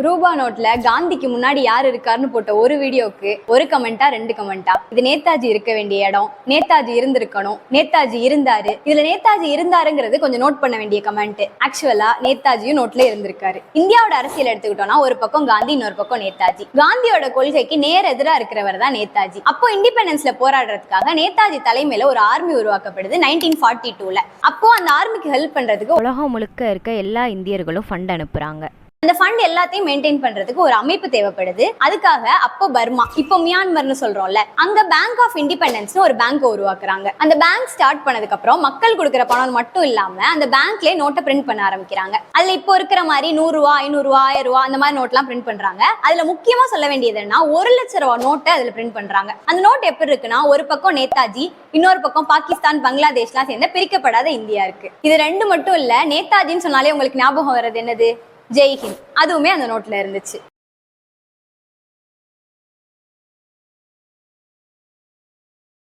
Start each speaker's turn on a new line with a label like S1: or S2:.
S1: ரூபா நோட்ல காந்திக்கு முன்னாடி யார் இருக்காருன்னு போட்ட ஒரு வீடியோக்கு ஒரு கமெண்டா 2 கமெண்டா, இது நேதாஜி இருக்க வேண்டிய இடம், நேதாஜி இருந்திருக்கணும், நேதாஜி இருந்தாரு, இதுல நேதாஜி இருந்தாருங்கிறது கொஞ்சம் நோட் பண்ண வேண்டிய கமெண்ட். ஆக்சுவலா நேதாஜியும் நோட்ல இருந்திருக்காரு. இந்தியாவோட அரசியல் எடுத்துக்கிட்டோம்னா ஒரு பக்கம் காந்தி, இன்னொரு பக்கம் நேதாஜி. காந்தியோட கொள்கைக்கு நேர் எதிரா இருக்கிறவர் தான் நேதாஜி. அப்போ இண்டிபெண்டன்ஸ்ல போராடுறதுக்காக நேதாஜி தலைமையில ஒரு ஆர்மி உருவாக்கப்படுது 1942ல. அப்போ அந்த ஆர்மிக்கு ஹெல்ப் பண்றதுக்கு
S2: உலகம் முழுக்க இருக்க எல்லா இந்தியர்களும் ஃபண்ட் அனுப்புறாங்க.
S1: அந்த ஃபண்ட் எல்லாத்தையும் மெயின்டைன் பண்றதுக்கு ஒரு அமைப்பு தேவைப்படுது. அதுக்காக அப்போ பர்மா, இப்போ மியான்மர்னு சொல்றோம்ல, அங்க பேங்க் ஆஃப் இண்டிபெண்டன்ஸ்னு ஒரு பேங்க் உருவாக்குறாங்க. அந்த பேங்க் ஸ்டார்ட் பண்ணதுக்கு அப்புறம் மக்கள் கொடுக்குற பணம் மட்டும் இல்லாம அந்த பேங்க்லயே நோட்டை பிரிண்ட் பண்ண ஆரம்பிக்கிறாங்க. அதுல இப்போ இருக்கிற மாதிரி 100 ரூபா, 500 ரூபா, 1000 ரூபா அந்த மாதிரி நோட்லாம் பிரிண்ட் பண்றாங்க. அதுல முக்கியமா சொல்ல வேண்டியது என்ன, 1 லட்சம் ரூபா நோட்டை அதுல பிரிண்ட் பண்றாங்க. அந்த நோட் எப்படி இருக்குன்னா, ஒரு பக்கம் நேதாஜி, இன்னொரு பக்கம் பாகிஸ்தான், பங்களாதேஷ்லாம் சேர்ந்த பிரிக்கப்படாத இந்தியா இருக்கு. இது ரெண்டு மட்டும் இல்ல, நேதாஜின்னு சொன்னாலே உங்களுக்கு ஞாபகம் வர்றது என்னது? ஜெய்ஹிந்த், அதுவுமே அந்த நோட்ல இருந்துச்சு.